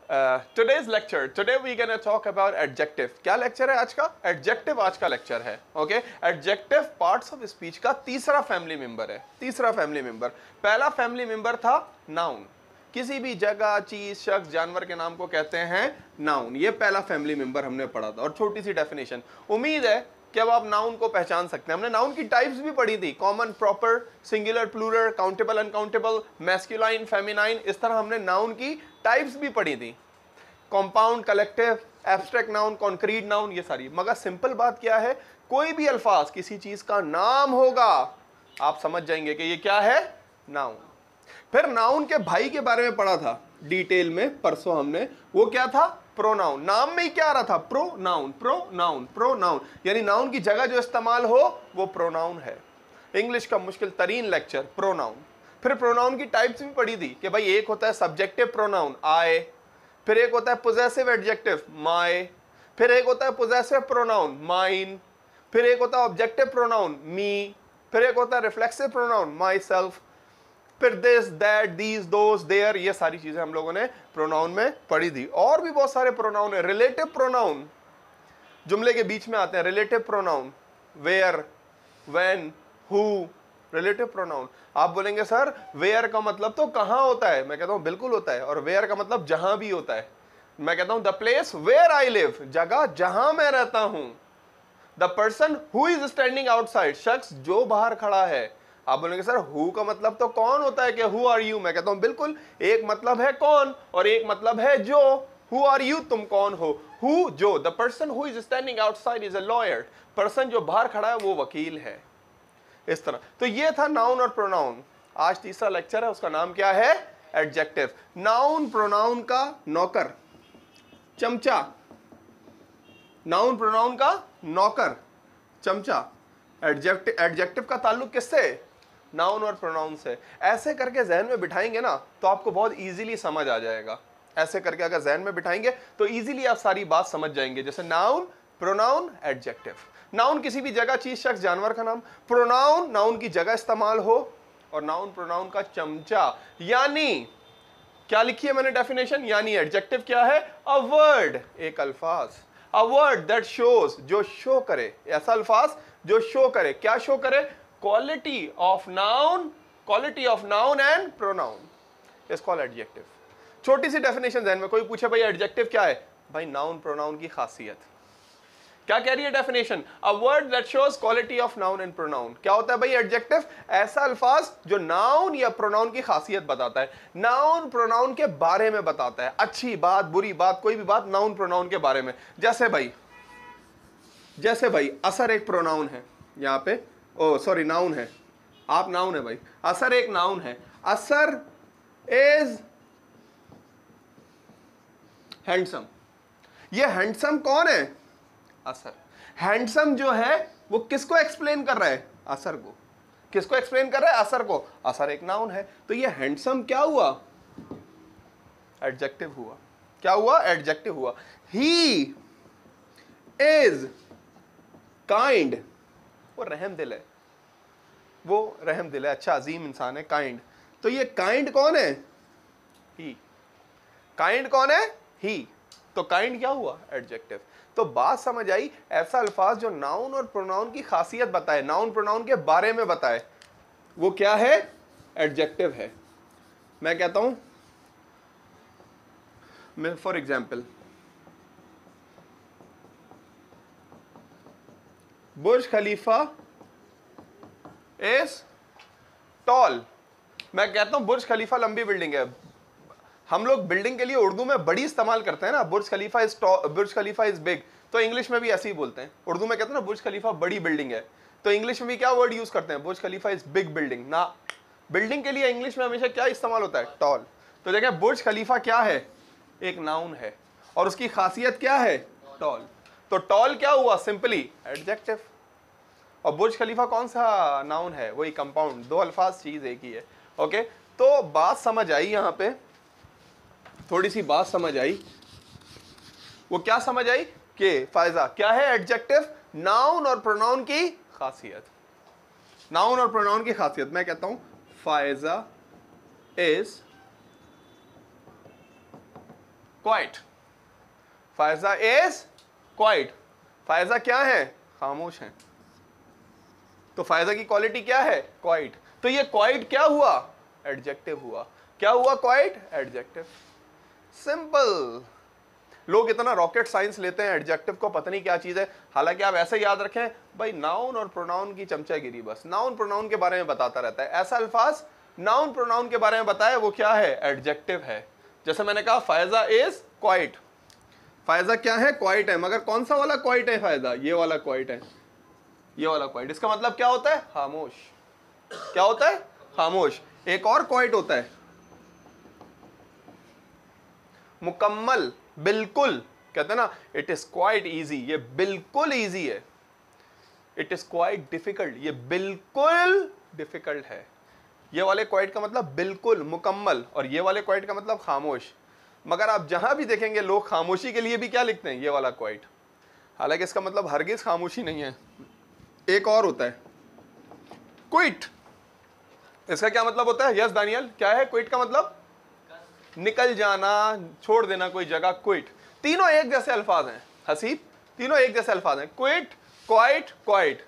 today's lecture, today we gonna talk about adjective. क्या lecture है आज का? Adjective आज का लेक्चर है. Okay? Adjective parts of speech का तीसरा फैमिली मेंबर है. तीसरा फैमिली मेंबर. पहला फैमिली मेंबर था नाउन. किसी भी जगह, चीज, शख्स, जानवर के नाम को कहते हैं नाउन. ये पहला फैमिली मेंबर हमने पढ़ा था और छोटी सी डेफिनेशन. उम्मीद है कि अब आप नाउन को पहचान सकते हैं. हमने नाउन की टाइप्स भी पढ़ी थी. Common, proper, singular, plural, countable, uncountable, masculine, feminine. इस तरह हमने नाउन की टाइप्स भी पढ़ी थी. Compound, collective, abstract noun, concrete noun, ये सारी. मगर सिंपल बात क्या है, कोई भी अल्फाज किसी चीज का नाम होगा, आप समझ जाएंगे कि ये क्या है, नाउन. फिर नाउन के भाई के बारे में पढ़ा था डिटेल में परसों हमने. वो क्या था, प्रोनाउन. नाम में ही क्या आ रहा था, प्रोनाउन, प्रोनाउन, प्रोनाउन. यानी नाउन की जगह जो इस्तेमाल हो वो प्रोनाउन है. इंग्लिश का मुश्किल तरीन लेक्चर, प्रोनाउन. फिर प्रोनाउन की टाइप्स भी पढ़ी थी कि भाई एक होता है सब्जेक्टिव प्रोनाउन, आई. फिर एक होता है पोजेसिव एडजेक्टिव, माय. फिर एक होता है पोजेसिव प्रोनाउन, माइन. फिर एक होता है ऑब्जेक्टिव प्रोनाउन, मी. फिर एक होता है रिफ्लेक्सिव प्रोनाउन, माई सेल्फ. फिर this, that, these, those, there. ये सारी चीजें हम लोगों ने प्रोनाउन में पढ़ी थी. और भी बहुत सारे प्रोनाउन है. रिलेटिव प्रोनाउन जुमले के बीच में आते हैं. Relative pronoun, where, when, who. Relative pronoun. आप बोलेंगे सर वेयर का मतलब तो कहां होता है. मैं कहता हूं बिल्कुल होता है. और वेयर का मतलब जहां भी होता है. मैं कहता हूं the place where I live, जगह जहां मैं रहता हूं. The person who is standing outside, शख्स जो बाहर खड़ा है. आप बोलेंगे सर हु का मतलब तो कौन होता है कि हु आर यू. मैं कहता हूं बिल्कुल, एक मतलब है कौन और एक मतलब है जो. हु आर यू, तुम कौन हो. हु, जो. The person who is standing outside is a lawyer, person जो बाहर खड़ा है वो वकील है. इस तरह. तो ये था नाउन और प्रोनाउन. आज तीसरा लेक्चर है, उसका नाम क्या है, एडजेक्टिव. नाउन प्रोनाउन का नौकर, चमचा. नाउन प्रोनाउन का नौकर, चमचा. एडजेक्टिव का ताल्लुक किससे, नाउन और प्रोनाउन से. ऐसे करके जहन में बिठाएंगे ना तो आपको बहुत इजीली समझ आ जाएगा. ऐसे करके अगर जहन में बिठाएंगे तो इजीली आप सारी बात समझ जाएंगे. जैसे नाउन, प्रोनाउन, एडजेक्टिव. नाउन किसी भी जगह, चीज, शख्स, जानवर का नाम. प्रोनाउन नाउन की जगह इस्तेमाल हो. और नाउन प्रोनाउन का चमचा. यानी क्या लिखी है मैंने डेफिनेशन, यानी एडजेक्टिव क्या है, अ वर्ड, एक अल्फाज. अ वर्ड दैट शोज, जो शो करे. ऐसा अल्फाज जो शो करे. क्या शो करे, quality of noun, quality of noun and pronoun is called adjective. छोटी सी डेफिनेशन जहन में. कोई पूछे भाई एडजेक्टिव क्या है, भाई नाउन प्रोनाउन की खासियत. क्या कह रही है definition, a word that shows quality of noun and pronoun. क्या होता है भाई एडजेक्टिव, ऐसा अल्फाज जो नाउन या प्रोनाउन की खासियत बताता है. नाउन प्रोनाउन के बारे में बताता है. अच्छी बात, बुरी बात, कोई भी बात नाउन प्रोनाउन के बारे में. जैसे भाई असर एक प्रोनाउन है यहां पे. ओ सॉरी, नाउन है. आप नाउन है भाई. असर एक नाउन है. असर इज हैंडसम. ये हैंडसम कौन है, असर. हैंडसम जो है वो किसको एक्सप्लेन कर रहा है, असर को. किसको एक्सप्लेन कर रहा है, असर को. असर एक नाउन है. तो ये हैंडसम क्या हुआ, एडजेक्टिव हुआ. क्या हुआ, एडजेक्टिव हुआ. ही इज काइंड, वो रहम दिल है. वो रहम दिल है, अच्छा अजीम इंसान है, काइंड. तो ये काइंड कौन है, ही. काइंड कौन है, ही. तो काइंड क्या हुआ, एडजेक्टिव. तो बात समझ आई. ऐसा अल्फाज जो नाउन और प्रोनाउन की खासियत बताए, नाउन प्रोनाउन के बारे में बताए, वो क्या है, एडजेक्टिव है. मैं कहता हूं, मैं for example, Burj Khalifa is tall. मैं कहता हूं बुर्ज खलीफा लंबी बिल्डिंग है. हम लोग बिल्डिंग के लिए उर्दू में बड़ी इस्तेमाल करते हैं ना, बुर्ज खलीफा इज बिग. तो इंग्लिश में भी ऐसे ही बोलते हैं. उर्दू में कहते हैं ना बुर्ज खलीफा बड़ी बिल्डिंग है. तो इंग्लिश में भी क्या वर्ड यूज करते हैं, बुर्ज खलीफा इज बिग बिल्डिंग ना. बिल्डिंग के लिए इंग्लिश में हमेशा क्या इस्तेमाल होता है, टॉल. तो देखें बुर्ज खलीफा क्या है, एक नाउन है. और उसकी खासियत क्या है, टॉल. तो टॉल क्या हुआ, सिंपली एडजेक्टिव. और बुर्ज खलीफा कौन सा नाउन है, वही कंपाउंड. दो अल्फाज, चीज एक ही है. ओके. तो बात समझ आई. यहां पे थोड़ी सी बात समझ आई. वो क्या समझ आई कि फायजा क्या है, एडजेक्टिव, नाउन और प्रोनाउन की खासियत. नाउन और प्रोनाउन की खासियत. मैं कहता हूं Faiza is quite. Faiza is quite. Faiza क्या है? खामोश है। तो फायजा की क्वालिटी क्या है? क्वाइट। तो ये क्वाइट क्या हुआ? एडजेक्टिव हुआ। क्या हुआ? Quite adjective. सिंपल। लोग इतना रॉकेट साइंस लेते हैं एडजेक्टिव को, पता नहीं क्या चीज है। हालांकि आप ऐसे याद रखें भाई, नाउन और प्रोनाउन की चमचागिरी, बस नाउन प्रोनाउन के बारे में बताता रहता है। ऐसा अल्फाज नाउन प्रोनाउन के बारे में बताया, वो क्या है? एडजेक्टिव है। जैसे मैंने कहा फायजा इज क्वाइट। फायजा क्या है? क्वाइट है। मगर कौन सा वाला क्वाइट है फायजा? ये वाला क्वाइट है। ये वाला क्वाइट। इसका मतलब क्या होता है? खामोश। क्या होता है? खामोश। एक और क्वाइट होता है मुकम्मल, बिल्कुल। कहते हैं ना इट इज क्वाइट इजी, ये बिल्कुल इजी है। इट इज क्वाइट डिफिकल्ट, ये बिल्कुल डिफिकल्ट है। ये वाले क्वाइट का मतलब बिल्कुल, मुकम्मल, और ये वाले क्वाइट का मतलब खामोश। मगर आप जहां भी देखेंगे लोग खामोशी के लिए भी क्या लिखते हैं? ये वाला क्वाइट। हालांकि इसका मतलब हरगिज खामोशी नहीं है। एक और होता है क्विट। इसका क्या मतलब होता है? यस दानियल, क्या है क्विट का मतलब? निकल जाना, छोड़ देना कोई जगह, क्विट। तीनों एक जैसे अल्फाज हैं हसीब, तीनों एक जैसे अल्फाज हैं, क्विट, क्वाइट, क्वाइट।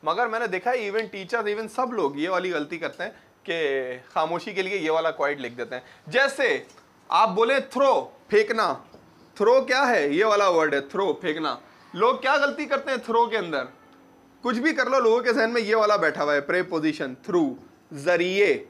मगर मैंने देखा है इवन टीचर्स, इवन सब लोग ये वाली गलती करते हैं कि खामोशी के लिए ये वाला क्वाइट लिख देते हैं। जैसे आप बोले थ्रो, फेंकना। थ्रो क्या है? ये वाला वर्ड है थ्रो, फेंकना। लोग क्या गलती करते हैं थ्रो के अंदर? कुछ भी कर लो, लोगों के जहन में ये वाला बैठा हुआ है, प्रेपोजिशन, थ्रू, जरिए।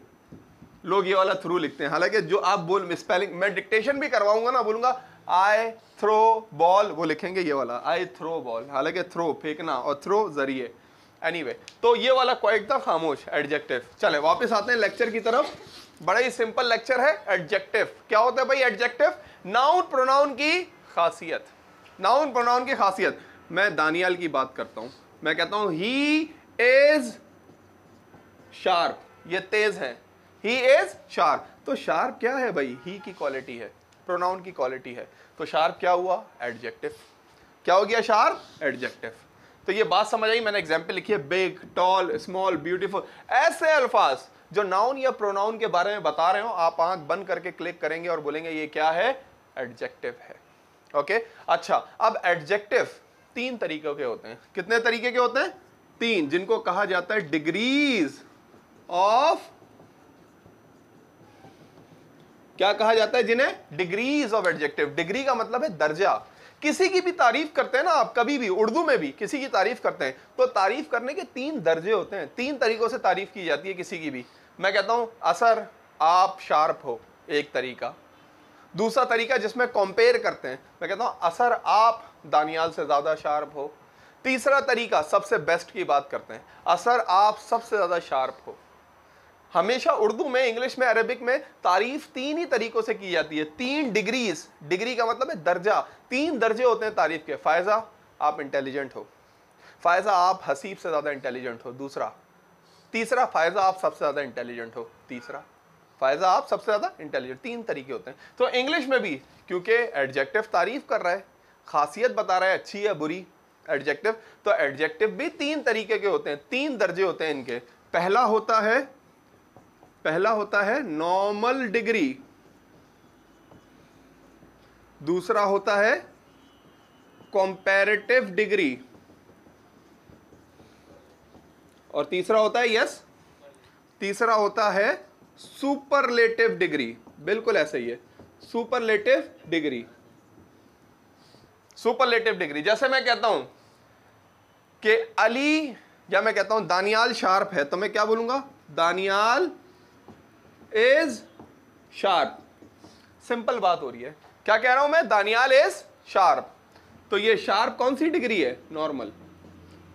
लोग ये वाला थ्रू लिखते हैं। हालांकि जो आप बोल स्पेलिंग, मैं डिक्टेशन भी करवाऊंगा ना, बोलूंगा आई थ्रो बॉल, वो लिखेंगे ये वाला आई थ्रो बॉल। हालांकि थ्रो फेंकना और थ्रो जरिए। एनीवे, तो ये वाला क्वाइट था खामोश, एडजेक्टिव। चले वापस आते हैं लेक्चर की तरफ। बड़ा ही सिंपल लेक्चर है। एडजेक्टिव क्या होता है भाई? एडजेक्टिव नाउन प्रोनाउन की खासियत। नाउन प्रोनाउन की खासियत। मैं दानियाल की बात करता हूं, मैं कहता हूं ही इज शार्प, ये तेज है। He is sharp. तो शार्प क्या है भाई? ही की क्वालिटी है, प्रोनाउन की क्वालिटी है। तो शार्प क्या हुआ? एडजेक्टिव। क्या हो गया? Sharp, adjective. तो ये बात समझ आई? मैंने एग्जांपल लिखी है, बिग, टॉल, स्मॉल, ब्यूटीफुल। ऐसे अल्फाज जो नाउन या प्रोनाउन के बारे में बता रहे हो, आप आंख बंद करके क्लिक करेंगे और बोलेंगे ये क्या है? एडजेक्टिव है। ओके, अच्छा, अब एडजेक्टिव तीन तरीके के होते हैं। कितने तरीके के होते हैं? तीन, जिनको कहा जाता है डिग्रीज ऑफ, क्या कहा जाता है जिन्हें? Degrees of adjective. डिग्री का मतलब है दर्जा। किसी की भी तारीफ करते हैं ना आप, कभी भी उर्दू में भी किसी की तारीफ करते हैं तो तारीफ करने के तीन दर्जे होते हैं। तीन तरीकों से तारीफ की जाती है किसी की भी। मैं कहता हूं असर आप शार्प हो, एक तरीका। दूसरा तरीका जिसमें कंपेयर करते हैं, मैं कहता हूं असर आप दानियाल से ज्यादा शार्प हो। तीसरा तरीका सबसे बेस्ट की बात करते हैं, असर आप सबसे ज्यादा शार्प हो। हमेशा उर्दू में, इंग्लिश में, अरबिक में तारीफ तीन ही तरीकों से की जाती है। तीन डिग्रीज, डिग्री का मतलब है दर्जा। तीन दर्जे होते हैं तारीफ के। फायजा आप इंटेलिजेंट हो, फायजा आप हसीब से ज्यादा इंटेलिजेंट हो, दूसरा। तीसरा फायजा आप सबसे ज्यादा इंटेलिजेंट हो, तीसरा। फायजा आप सबसे ज्यादा इंटेलिजेंट। तीन तरीके होते हैं। तो इंग्लिश में भी क्योंकि एडजेक्टिव तारीफ कर रहा है, खासियत बता रहा है अच्छी या बुरी, एडजेक्टिव, तो एडजेक्टिव भी तीन तरीके के होते हैं, तीन दर्जे होते हैं इनके। पहला होता है नॉर्मल डिग्री, दूसरा होता है कंपैरेटिव डिग्री, और तीसरा होता है तीसरा होता है सुपरलेटिव डिग्री। बिल्कुल ऐसे ही है, सुपरलेटिव डिग्री। सुपरलेटिव डिग्री, जैसे मैं कहता हूं कि अली, या मैं कहता हूं दानियाल शार्प है, तो मैं क्या बोलूंगा? Daniyal is sharp. सिंपल बात हो रही है। क्या कह रहा हूं मैं? Daniyal is sharp. तो ये शार्प कौन सी डिग्री है? नॉर्मल।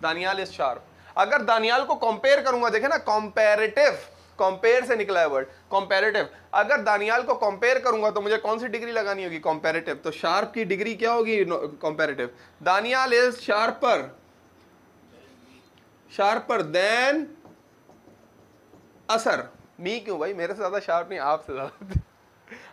Daniyal is sharp. अगर दानियाल को कंपेयर करूंगा, देखे ना, कंपैरेटिव, कंपेयर से निकला है वर्ड, कंपैरेटिव। अगर दानियाल को कंपेयर करूंगा तो मुझे कौन सी डिग्री लगानी होगी? कंपैरेटिव। तो शार्प की डिग्री क्या होगी? Comparative. Daniyal is sharper than Asar. मी क्यों भाई? मेरे से ज्यादा शार्प नहीं, आपसे ज्यादा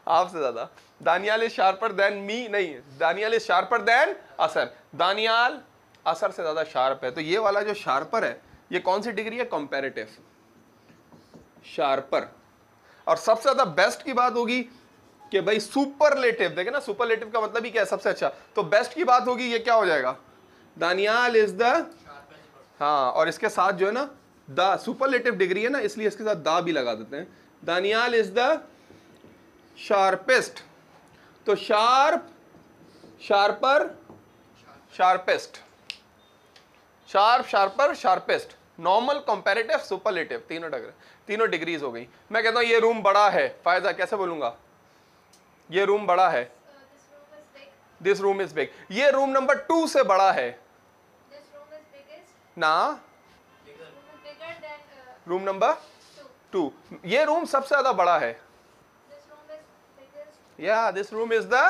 आपसे ज्यादा। Daniyal is sharper than me नहीं, दानियाल इज शार्पर देन असर। दानियाल असर से ज्यादा शार्प है। तो ये वाला जो शार्पर है, ये कौन सी डिग्री है? Comparative, sharper. और सबसे ज्यादा बेस्ट की बात होगी कि भाई सुपरलेटिव, देखे ना सुपरलेटिव का मतलब ही क्या है, सबसे अच्छा। तो बेस्ट की बात होगी, ये क्या हो जाएगा, दानियाल इज द, हाँ, और इसके साथ जो है ना द, सुपरलेटिव डिग्री है ना इसलिए इसके साथ दा भी लगा देते हैं। दानियाल इज द शार्पेस्ट, तो sharp, sharper, sharpest, sharp, sharper, sharpest, normal, comparative, superlative, तीनों डिग्रीज हो गई। मैं कहता हूं ये रूम बड़ा है, फायदा कैसे बोलूंगा, ये रूम बड़ा है, दिस रूम इज बिग, ये रूम नंबर 2 से बड़ा है ना, रूम नंबर 2, ये रूम सबसे ज्यादा बड़ा है, या this room is the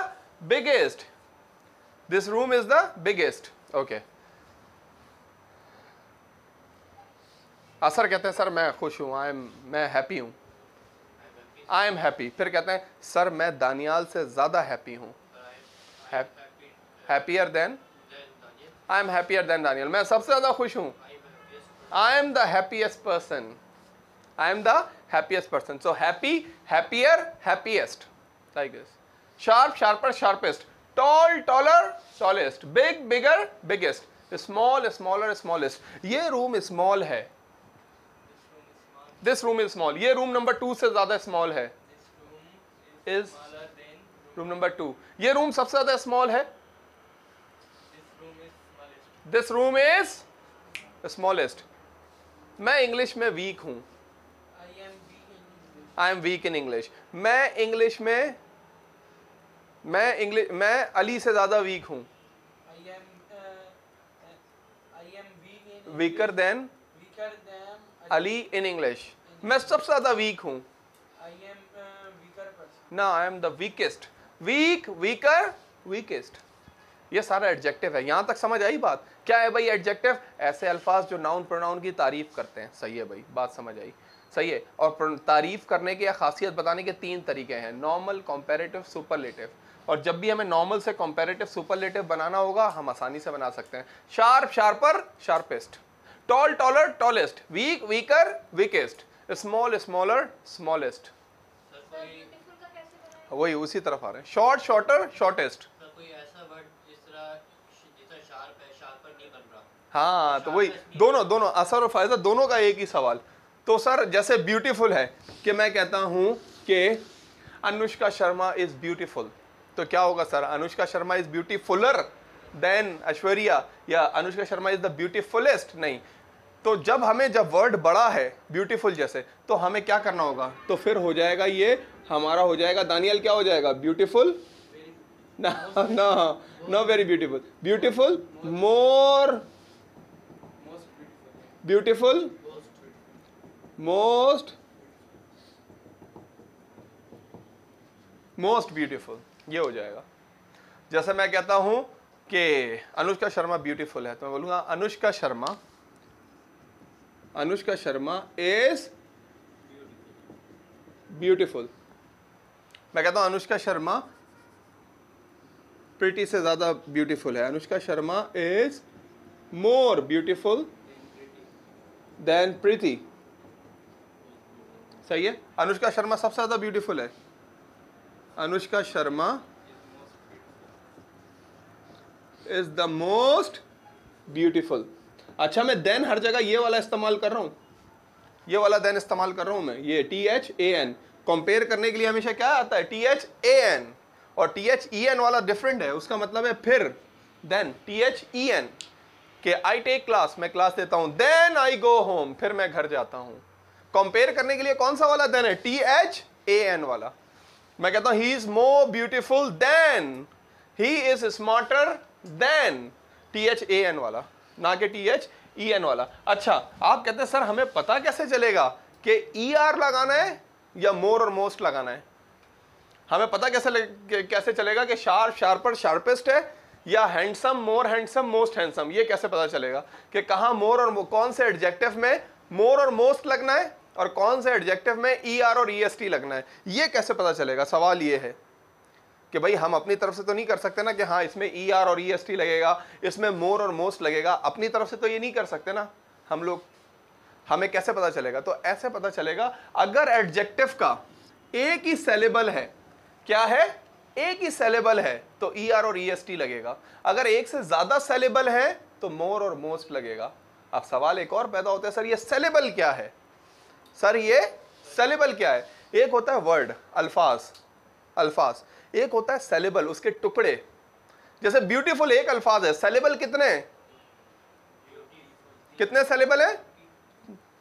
biggest, this room is the biggest. Okay, असर कहते हैं सर मैं खुश हूं, मैं हैप्पी हूं, आई एम हैप्पी। फिर कहते हैं सर मैं दानियाल से ज्यादा हैप्पी हूं, happier than, I am happier than Daniyal, मैं सबसे ज्यादा खुश हूं, I am the happiest person, I am the happiest person. So happy, happier, happiest, like this. Sharp, sharper, sharpest, tall, taller, tallest, big, bigger, biggest, small, smaller, smallest. ये room small है, this room is small, ये room number 2 से ज्यादा small है, is room number 2, ये room सबसे ज्यादा small है, दिस रूम इज स्मॉलेस्ट। मैं इंग्लिश में वीक हूं, I am weak in English, मैं इंग्लिश में, मैं अली से ज्यादा वीक हूं, weaker than Ali in English, मैं सबसे ज्यादा वीक हूं, ना I am the weakest, weak, weaker, weakest. ये सारा एडजेक्टिव है, यहां तक समझ आई बात। क्या है भाई एडजेक्टिव, ऐसे अल्फाज जो नाउन प्रोनाउन की तारीफ करते हैं, सही है भाई, बात समझ आई, सही है। और तारीफ करने की या खासियत बताने के 3 तरीके हैं, नॉर्मल, कंपैरेटिव, सुपरलेटिव। और जब भी हमें नॉर्मल से कंपैरेटिव, सुपरलेटिव बनाना होगा हम आसानी से बना सकते हैं। Sharp, sharper, sharpest, tall, taller, tallest, weak, weaker, weakest, small, smaller, smallest. वही उसी तरफ आ रहे हैं, शॉर्ट, शॉर्टर, शॉर्टेस्ट। हाँ, तो वही दोनों असर और फायदा दोनों का एक ही सवाल। तो सर जैसे ब्यूटीफुल है कि मैं कहता हूं कि अनुष्का शर्मा इज ब्यूटीफुल, तो क्या होगा sir, Anushka Sharma is beautifuller than Aishwarya, या Anushka Sharma is the beautifulest, नहीं। तो जब वर्ड बड़ा है ब्यूटीफुल जैसे, तो हमें क्या करना होगा, तो फिर हो जाएगा ये हमारा हो जाएगा, दानियल क्या हो जाएगा, ब्यूटीफुल ना very beautiful, beautiful, more beautiful, most beautiful, ये हो जाएगा। जैसे मैं कहता हूं कि अनुष्का शर्मा ब्यूटीफुल है, तो मैं बोलूंगा अनुष्का शर्मा इज ब्यूटीफुल। मैं कहता हूं अनुष्का शर्मा प्रीति से ज्यादा ब्यूटीफुल है, Anushka Sharma is more beautiful than Preeti, सही है। अनुष्का शर्मा सबसे ज्यादा ब्यूटीफुल है, Anushka Sharma is the most beautiful. अच्छा, मैं देन हर जगह ये वाला इस्तेमाल कर रहा हूं, ये वाला देन इस्तेमाल कर रहा हूं मैं, ये THAN कंपेयर करने के लिए हमेशा क्या आता है, THAN, और THEN वाला डिफरेंट है, उसका मतलब है फिर, देन THEN कि आई टेक क्लास, मैं क्लास देता हूं, देन आई गो होम, फिर मैं घर जाता हूं। कंपेयर करने के लिए कौन सा वाला देन है, THAN वाला। मैं कहता हूं he is more beautiful then, he is smarter than, THAN वाला, ना कि THEN वाला। अच्छा, आप कहते हैं सर हमें पता कैसे चलेगा कि ER लगाना है या मोर और मोस्ट लगाना है, हमें पता कैसे चलेगा कि शार्प, शार्पर, शार्पेस्ट है, या हैंडसम, मोर हैंडसम, मोस्ट हैंडसम, ये कैसे पता चलेगा कि कहां मोर और कौन से एडजेक्टिव में मोर और मोस्ट लगना है और कौन से एडजेक्टिव में ER और EST लगना है, ये कैसे पता चलेगा। सवाल ये है कि भाई हम अपनी तरफ से तो नहीं कर सकते ना कि हाँ इसमें ER और EST लगेगा, इसमें मोर और मोस्ट लगेगा, अपनी तरफ से तो ये नहीं कर सकते ना हम लोग। हमें कैसे पता चलेगा, तो ऐसे पता चलेगा अगर एडजेक्टिव का एक ही सिलेबल है, क्या है, एक ही सेलेबल है तो ER और EST लगेगा। अगर एक से ज्यादा सेलेबल है तो मोर और मोस्ट लगेगा। अब सवाल एक और पैदा होता है, सर ये सेलेबल क्या है, सर ये सेलेबल क्या है? एक होता है वर्ड, अल्फाज, अल्फाज, एक होता है सेलेबल, उसके टुकड़े। जैसे ब्यूटीफुल एक अल्फाज है, सेलेबल कितने हैं? कितने सेलेबल है?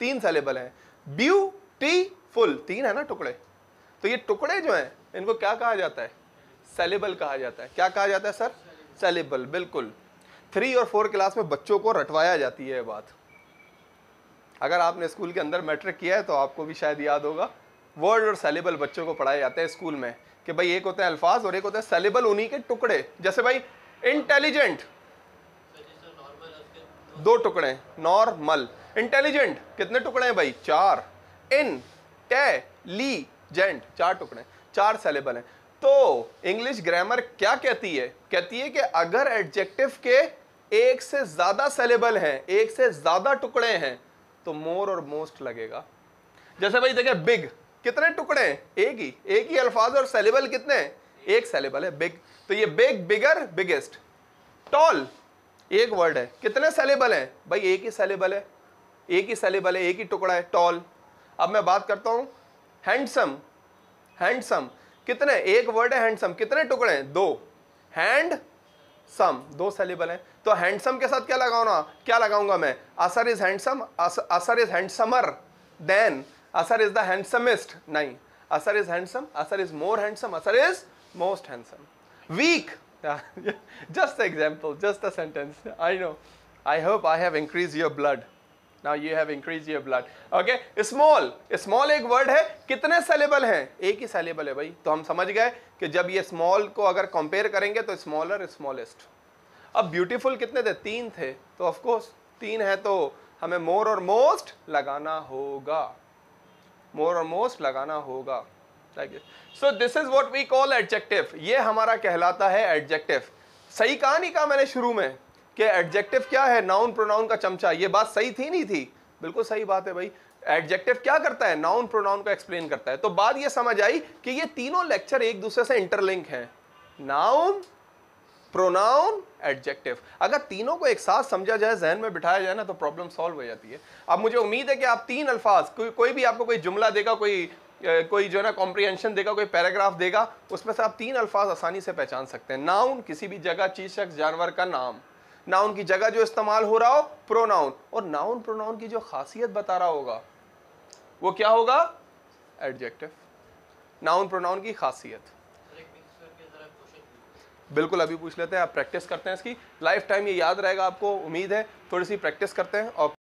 3 सेलेबल है। ब्यूटीफुल 3 है ना टुकड़े। तो ये टुकड़े जो हैं इनको क्या कहा जाता है? सेलेबल कहा जाता है। क्या कहा जाता है सर? सेलेबल। बिल्कुल 3 और 4 क्लास में बच्चों को रटवाया जाती है ये बात। अगर आपने स्कूल के अंदर मैट्रिक किया है तो आपको भी शायद याद होगा, वर्ड और सेलेबल बच्चों को पढ़ाए जाते हैं स्कूल में कि भाई एक होता है अल्फाज और एक होता है सेलेबल, उन्हीं के टुकड़े। जैसे भाई इंटेलिजेंट 2 टुकड़े, नॉर्मल। इंटेलिजेंट कितने टुकड़े हैं भाई? 4। इंटेलिजेंट 4 टुकड़े, 4 सेलेबल हैं। तो इंग्लिश ग्रामर क्या कहती है? कहती है कि अगर एडजेक्टिव के एक से ज्यादा सेलेबल हैं, एक से ज्यादा टुकड़े हैं, तो मोर और मोस्ट लगेगा। जैसे भाई देखिए बिग कितने टुकड़े हैं? एक ही अल्फाज और सेलेबल कितने हैं? एक सेलेबल है बिग, तो ये बिग, बिगर, बिगेस्ट। टॉल एक वर्ड है, कितने सेलेबल हैं? भाई एक ही सेलेबल है, एक ही सेलेबल है, एक ही टुकड़ा है, टॉल। अब मैं बात करता हूं हैंडसम, हैंडसम कितने? एक वर्ड है हैंडसम, कितने टुकड़े हैं? 2। हैंड सम 2 सेलेबल है। तो हैंडसम के साथ क्या लगाऊंगा? क्या लगाऊंगा मैं? Asar is handsome, Asar is handsomer than Asar is the handsomest. नहीं, Asar is handsome, Asar is more handsome, Asar is most handsome. Weak just the example, just a sentence. I know, I hope I have increased your blood. Now you have increased your blood. Okay, small, small एक word है, कितने saleable हैं? एक ही saleable है भाई। तो हम समझ गए कि जब ये स्मॉल को अगर कंपेयर करेंगे तो स्मॉलर, स्मॉलेस्ट। अब ब्यूटीफुल कितने थे? 3 थे, तो ऑफ कोर्स 3 है तो हमें मोर और मोस्ट लगाना होगा, मोर और मोस्ट लगाना होगा। So this is what we call adjective. ये हमारा कहलाता है एडजेक्टिव। सही कहा नहीं कहा मैंने शुरू में कि एडजेक्टिव क्या है? नाउन प्रोनाउन का चमचा। ये बात सही थी नहीं थी? बिल्कुल सही बात है भाई। एडजेक्टिव क्या करता है? नाउन प्रोनाउन को एक्सप्लेन करता है। तो बात ये समझ आई कि ये तीनों लेक्चर एक दूसरे से इंटरलिंक हैं, नाउन, प्रोनाउन, एडजेक्टिव। अगर तीनों को एक साथ समझा जाए, जहन में बिठाया जाए ना, तो प्रॉब्लम सॉल्व हो जाती है। अब मुझे उम्मीद है कि आप 3 अल्फाज, कोई भी आपको कोई जुमला देगा, कोई जो है ना कॉम्प्रिहेंशन देगा, कोई पैराग्राफ देगा, उसमें से आप 3 अल्फाज आसानी से पहचान सकते हैं। नाउन किसी भी जगह, चीज, शख्स, जानवर का नाम। नाउन की जगह जो इस्तेमाल हो रहा हो प्रोनाउन, और नाउन प्रोनाउन की जो खासियत बता रहा होगा वो क्या होगा? एडजेक्टिव। नाउन प्रोनाउन की खासियत। बिल्कुल अभी पूछ लेते हैं, आप प्रैक्टिस करते हैं इसकी, लाइफ टाइम ये याद रहेगा आपको, उम्मीद है। थोड़ी सी प्रैक्टिस करते हैं और